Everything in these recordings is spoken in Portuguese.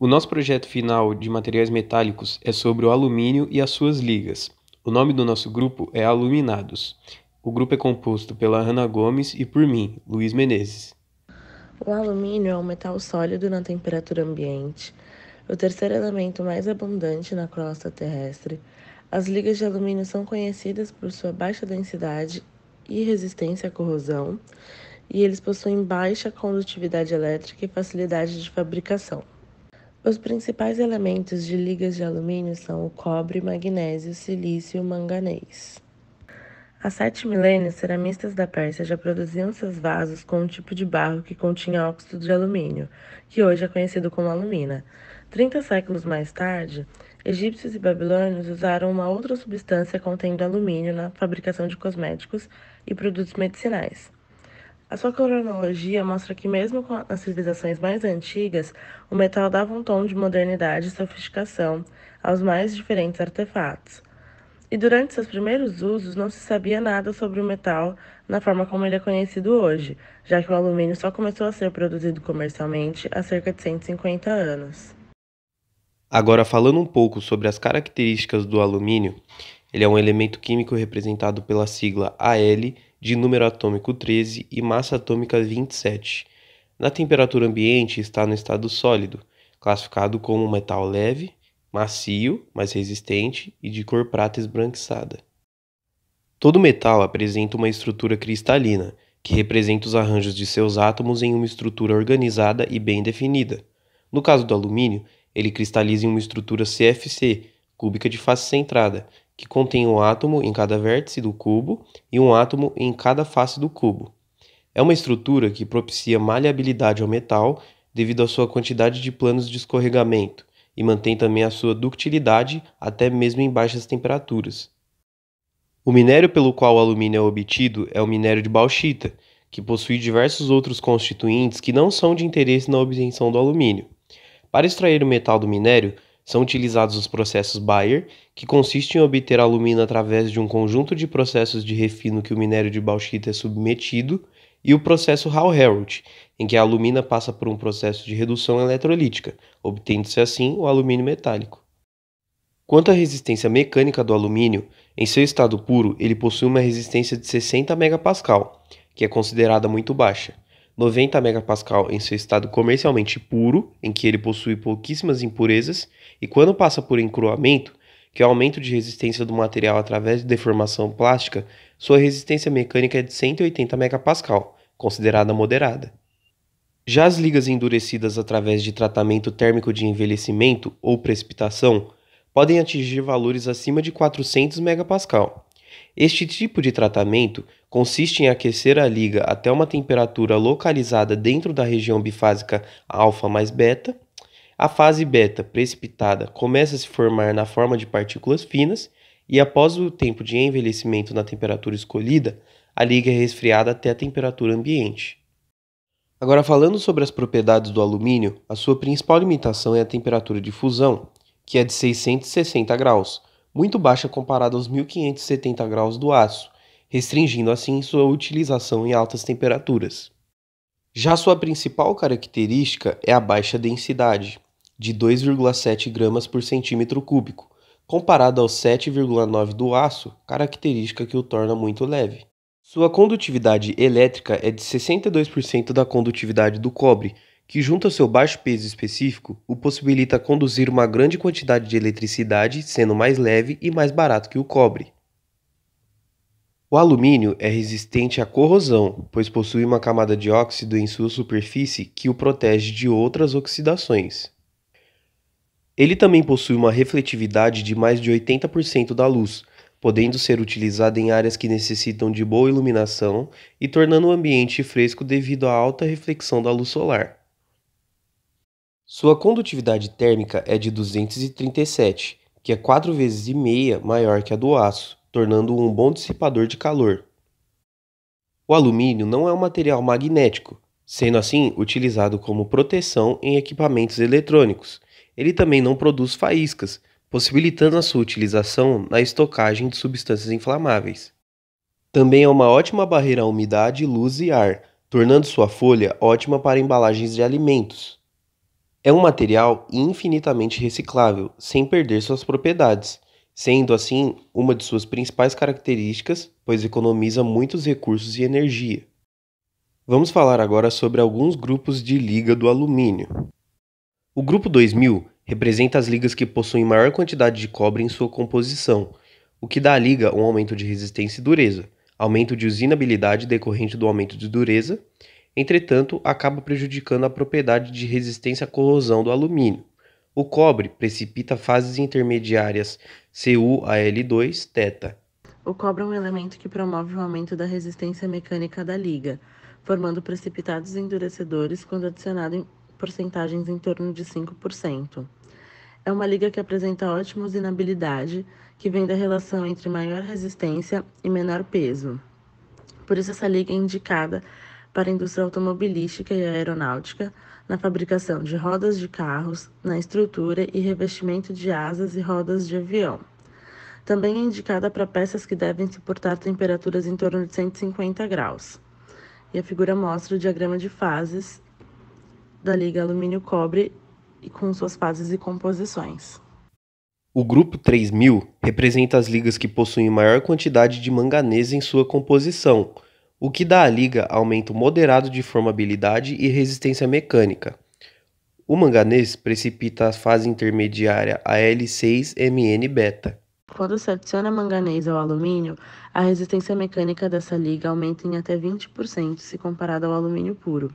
O nosso projeto final de materiais metálicos é sobre o alumínio e as suas ligas. O nome do nosso grupo é Aluminados. O grupo é composto pela Ana Gomes e por mim, Luiz Menezes. O alumínio é um metal sólido na temperatura ambiente, o terceiro elemento mais abundante na crosta terrestre. As ligas de alumínio são conhecidas por sua baixa densidade e resistência à corrosão, e eles possuem baixa condutividade elétrica e facilidade de fabricação. Os principais elementos de ligas de alumínio são o cobre, magnésio, silício e manganês. Há 7 milênios, ceramistas da Pérsia já produziam seus vasos com um tipo de barro que continha óxido de alumínio, que hoje é conhecido como alumina. 30 séculos mais tarde, egípcios e babilônios usaram uma outra substância contendo alumínio na fabricação de cosméticos e produtos medicinais. A sua cronologia mostra que, mesmo nas civilizações mais antigas, o metal dava um tom de modernidade e sofisticação aos mais diferentes artefatos. E durante seus primeiros usos, não se sabia nada sobre o metal na forma como ele é conhecido hoje, já que o alumínio só começou a ser produzido comercialmente há cerca de 150 anos. Agora, falando um pouco sobre as características do alumínio, ele é um elemento químico representado pela sigla Al, de número atômico 13 e massa atômica 27. Na temperatura ambiente está no estado sólido, classificado como um metal leve, macio, mais resistente e de cor prata esbranquiçada. Todo metal apresenta uma estrutura cristalina, que representa os arranjos de seus átomos em uma estrutura organizada e bem definida. No caso do alumínio, ele cristaliza em uma estrutura CFC, cúbica de face centrada, que contém um átomo em cada vértice do cubo e um átomo em cada face do cubo. É uma estrutura que propicia maleabilidade ao metal devido à sua quantidade de planos de escorregamento e mantém também a sua ductilidade até mesmo em baixas temperaturas. O minério pelo qual o alumínio é obtido é o minério de bauxita, que possui diversos outros constituintes que não são de interesse na obtenção do alumínio. Para extrair o metal do minério, são utilizados os processos Bayer, que consiste em obter alumínio através de um conjunto de processos de refino que o minério de bauxita é submetido, e o processo Hall-Héroult, em que a alumina passa por um processo de redução eletrolítica, obtendo-se assim o alumínio metálico. Quanto à resistência mecânica do alumínio, em seu estado puro, ele possui uma resistência de 60 megapascal, que é considerada muito baixa. 90 megapascal em seu estado comercialmente puro, em que ele possui pouquíssimas impurezas, e quando passa por encruamento, que é o aumento de resistência do material através de deformação plástica, sua resistência mecânica é de 180 megapascal, considerada moderada. Já as ligas endurecidas através de tratamento térmico de envelhecimento ou precipitação podem atingir valores acima de 400 megapascal. Este tipo de tratamento consiste em aquecer a liga até uma temperatura localizada dentro da região bifásica alfa mais beta. A fase beta precipitada começa a se formar na forma de partículas finas e, após o tempo de envelhecimento na temperatura escolhida, a liga é resfriada até a temperatura ambiente. Agora, falando sobre as propriedades do alumínio, a sua principal limitação é a temperatura de fusão, que é de 660 graus, muito baixa comparada aos 1570 graus do aço, restringindo assim sua utilização em altas temperaturas. Já sua principal característica é a baixa densidade, de 2,7 gramas por centímetro cúbico, comparada aos 7,9 do aço, característica que o torna muito leve. Sua condutividade elétrica é de 62% da condutividade do cobre, que, junto ao seu baixo peso específico, o possibilita conduzir uma grande quantidade de eletricidade, sendo mais leve e mais barato que o cobre. O alumínio é resistente à corrosão, pois possui uma camada de óxido em sua superfície que o protege de outras oxidações. Ele também possui uma refletividade de mais de 80% da luz, podendo ser utilizado em áreas que necessitam de boa iluminação e tornando o ambiente fresco devido à alta reflexão da luz solar. Sua condutividade térmica é de 237, que é 4 vezes e meia maior que a do aço, tornando-o um bom dissipador de calor. O alumínio não é um material magnético, sendo assim utilizado como proteção em equipamentos eletrônicos. Ele também não produz faíscas, possibilitando a sua utilização na estocagem de substâncias inflamáveis. Também é uma ótima barreira à umidade, luz e ar, tornando sua folha ótima para embalagens de alimentos. É um material infinitamente reciclável, sem perder suas propriedades, sendo assim uma de suas principais características, pois economiza muitos recursos e energia. Vamos falar agora sobre alguns grupos de liga do alumínio. O grupo 2000 representa as ligas que possuem maior quantidade de cobre em sua composição, o que dá à liga um aumento de resistência e dureza, aumento de usinabilidade decorrente do aumento de dureza. Entretanto, acaba prejudicando a propriedade de resistência à corrosão do alumínio. O cobre precipita fases intermediárias CuAl2 θ. O cobre é um elemento que promove o aumento da resistência mecânica da liga, formando precipitados endurecedores quando adicionado em porcentagens em torno de 5%. É uma liga que apresenta ótima usinabilidade, que vem da relação entre maior resistência e menor peso. Por isso, essa liga é indicada para a indústria automobilística e aeronáutica, na fabricação de rodas de carros, na estrutura e revestimento de asas e rodas de avião. Também é indicada para peças que devem suportar temperaturas em torno de 150 graus. E a figura mostra o diagrama de fases da liga alumínio-cobre e com suas fases e composições. O grupo 3000 representa as ligas que possuem maior quantidade de manganês em sua composição, o que dá à liga aumento moderado de formabilidade e resistência mecânica. O manganês precipita a fase intermediária Al6Mn-beta. Quando se adiciona manganês ao alumínio, a resistência mecânica dessa liga aumenta em até 20% se comparada ao alumínio puro.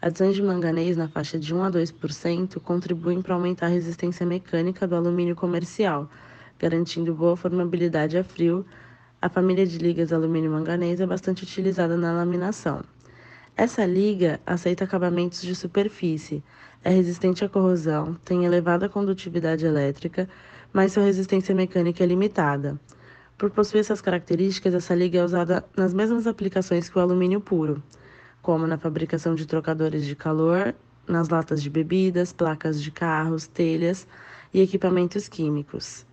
Adições de manganês na faixa de 1 a 2% contribuem para aumentar a resistência mecânica do alumínio comercial, garantindo boa formabilidade a frio. A família de ligas alumínio-manganês é bastante utilizada na laminação. Essa liga aceita acabamentos de superfície, é resistente à corrosão, tem elevada condutividade elétrica, mas sua resistência mecânica é limitada. Por possuir essas características, essa liga é usada nas mesmas aplicações que o alumínio puro, como na fabricação de trocadores de calor, nas latas de bebidas, placas de carros, telhas e equipamentos químicos.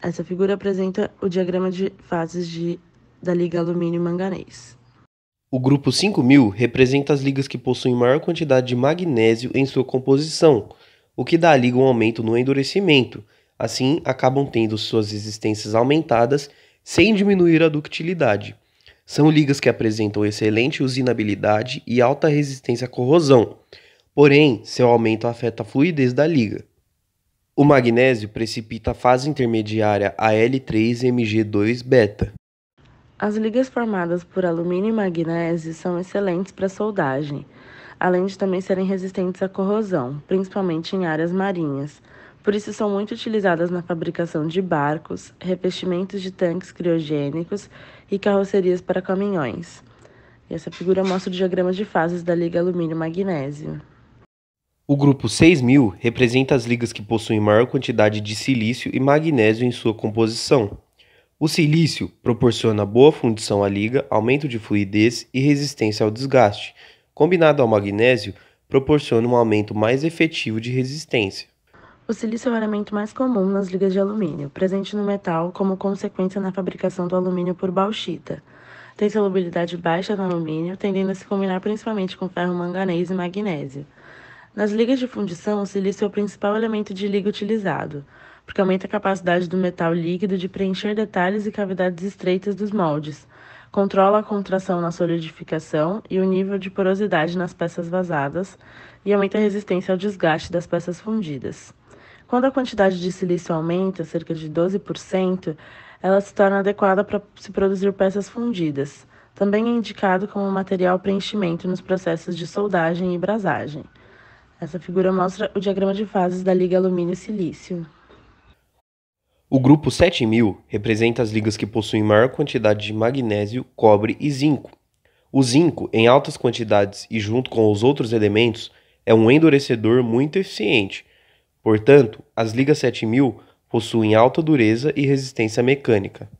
Essa figura apresenta o diagrama de fases da liga alumínio-manganês. O grupo 5000 representa as ligas que possuem maior quantidade de magnésio em sua composição, o que dá à liga um aumento no endurecimento. Assim, acabam tendo suas resistências aumentadas sem diminuir a ductilidade. São ligas que apresentam excelente usinabilidade e alta resistência à corrosão, porém, seu aumento afeta a fluidez da liga. O magnésio precipita a fase intermediária Al3Mg2 beta. As ligas formadas por alumínio e magnésio são excelentes para soldagem, além de também serem resistentes à corrosão, principalmente em áreas marinhas. Por isso, são muito utilizadas na fabricação de barcos, revestimentos de tanques criogênicos e carrocerias para caminhões. E essa figura mostra o diagrama de fases da liga alumínio-magnésio. O grupo 6000 representa as ligas que possuem maior quantidade de silício e magnésio em sua composição. O silício proporciona boa fundição à liga, aumento de fluidez e resistência ao desgaste. Combinado ao magnésio, proporciona um aumento mais efetivo de resistência. O silício é o elemento mais comum nas ligas de alumínio, presente no metal como consequência na fabricação do alumínio por bauxita. Tem solubilidade baixa no alumínio, tendendo a se combinar principalmente com ferro, manganês e magnésio. Nas ligas de fundição, o silício é o principal elemento de liga utilizado, porque aumenta a capacidade do metal líquido de preencher detalhes e cavidades estreitas dos moldes, controla a contração na solidificação e o nível de porosidade nas peças vazadas e aumenta a resistência ao desgaste das peças fundidas. Quando a quantidade de silício aumenta, cerca de 12%, ela se torna adequada para se produzir peças fundidas. Também é indicado como material preenchimento nos processos de soldagem e brasagem. Essa figura mostra o diagrama de fases da liga alumínio-silício. O grupo 7000 representa as ligas que possuem maior quantidade de magnésio, cobre e zinco. O zinco, em altas quantidades e junto com os outros elementos, é um endurecedor muito eficiente. Portanto, as ligas 7000 possuem alta dureza e resistência mecânica.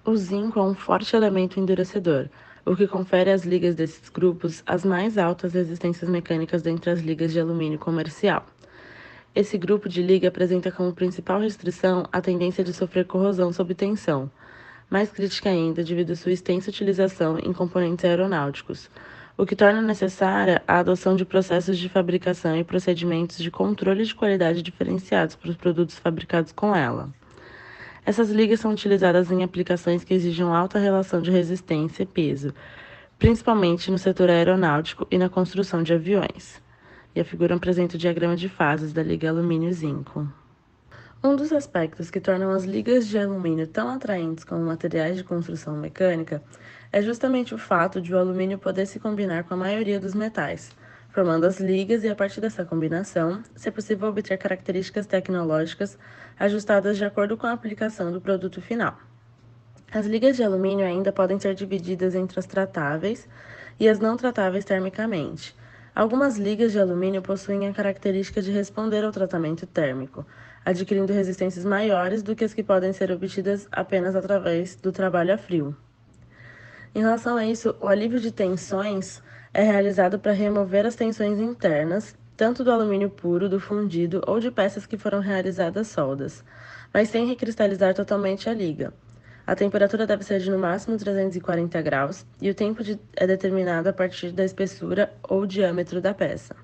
O zinco é um forte elemento endurecedor, o que confere às ligas desses grupos as mais altas resistências mecânicas dentre as ligas de alumínio comercial. Esse grupo de liga apresenta como principal restrição a tendência de sofrer corrosão sob tensão, mais crítica ainda devido à sua extensa utilização em componentes aeronáuticos. o que torna necessária a adoção de processos de fabricação e procedimentos de controle de qualidade diferenciados para os produtos fabricados com ela. Essas ligas são utilizadas em aplicações que exigem alta relação de resistência e peso, principalmente no setor aeronáutico e na construção de aviões. E a figura apresenta o diagrama de fases da liga alumínio-zinco. Um dos aspectos que tornam as ligas de alumínio tão atraentes como materiais de construção mecânica é justamente o fato de o alumínio poder se combinar com a maioria dos metais, formando as ligas e, a partir dessa combinação, ser possível obter características tecnológicas ajustadas de acordo com a aplicação do produto final. As ligas de alumínio ainda podem ser divididas entre as tratáveis e as não tratáveis termicamente. Algumas ligas de alumínio possuem a característica de responder ao tratamento térmico, adquirindo resistências maiores do que as que podem ser obtidas apenas através do trabalho a frio. Em relação a isso, o alívio de tensões é realizado para remover as tensões internas, tanto do alumínio puro, do fundido ou de peças que foram realizadas soldas, mas sem recristalizar totalmente a liga. A temperatura deve ser de no máximo 340 graus e o tempo é determinado a partir da espessura ou diâmetro da peça.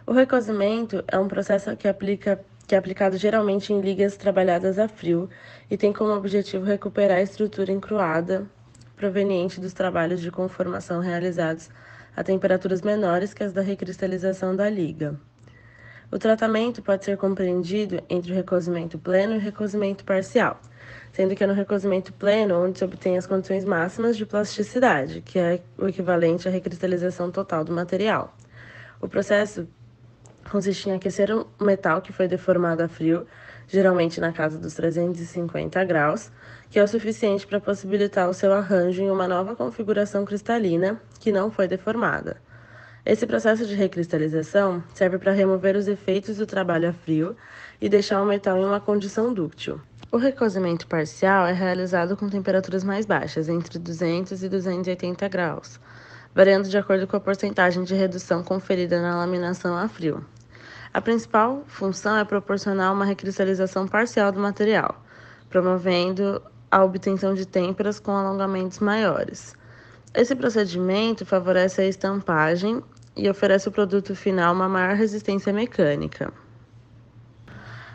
O recozimento é um processo que é aplicado geralmente em ligas trabalhadas a frio e tem como objetivo recuperar a estrutura encruada proveniente dos trabalhos de conformação realizados a temperaturas menores que as da recristalização da liga. O tratamento pode ser compreendido entre o recozimento pleno e o recozimento parcial, sendo que é no recozimento pleno onde se obtém as condições máximas de plasticidade, que é o equivalente à recristalização total do material. O processo consiste em aquecer um metal que foi deformado a frio, geralmente na casa dos 350 graus, que é o suficiente para possibilitar o seu arranjo em uma nova configuração cristalina que não foi deformada. Esse processo de recristalização serve para remover os efeitos do trabalho a frio e deixar o metal em uma condição dúctil. O recozimento parcial é realizado com temperaturas mais baixas, entre 200 e 280 graus, variando de acordo com a porcentagem de redução conferida na laminação a frio. A principal função é proporcionar uma recristalização parcial do material, promovendo a obtenção de têmperas com alongamentos maiores. Esse procedimento favorece a estampagem e oferece ao produto final uma maior resistência mecânica.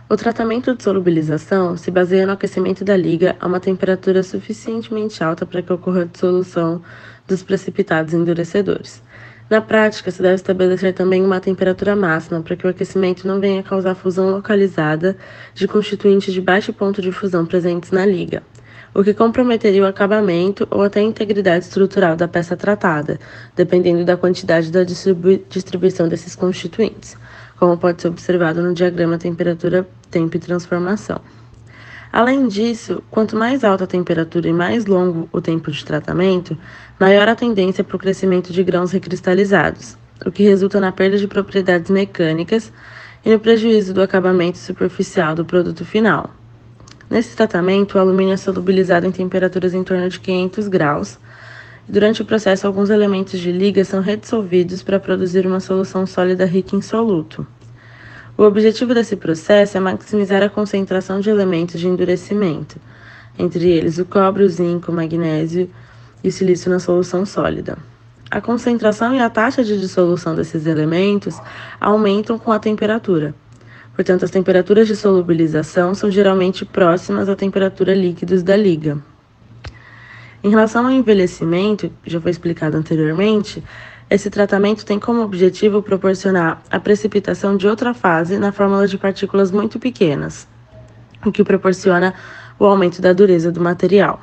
O tratamento de solubilização se baseia no aquecimento da liga a uma temperatura suficientemente alta para que ocorra a dissolução dos precipitados endurecedores. Na prática, se deve estabelecer também uma temperatura máxima para que o aquecimento não venha causar fusão localizada de constituintes de baixo ponto de fusão presentes na liga, o que comprometeria o acabamento ou até a integridade estrutural da peça tratada, dependendo da quantidade da distribuição desses constituintes, como pode ser observado no diagrama temperatura, tempo e transformação. Além disso, quanto mais alta a temperatura e mais longo o tempo de tratamento, maior a tendência para o crescimento de grãos recristalizados, o que resulta na perda de propriedades mecânicas e no prejuízo do acabamento superficial do produto final. Nesse tratamento, o alumínio é solubilizado em temperaturas em torno de 500 graus, e durante o processo alguns elementos de liga são redissolvidos para produzir uma solução sólida rica em soluto. O objetivo desse processo é maximizar a concentração de elementos de endurecimento, entre eles o cobre, o zinco, o magnésio e o silício na solução sólida. A concentração e a taxa de dissolução desses elementos aumentam com a temperatura. Portanto, as temperaturas de solubilização são geralmente próximas à temperatura líquidos da liga. Em relação ao envelhecimento, que já foi explicado anteriormente, esse tratamento tem como objetivo proporcionar a precipitação de outra fase na fórmula de partículas muito pequenas, o que proporciona o aumento da dureza do material.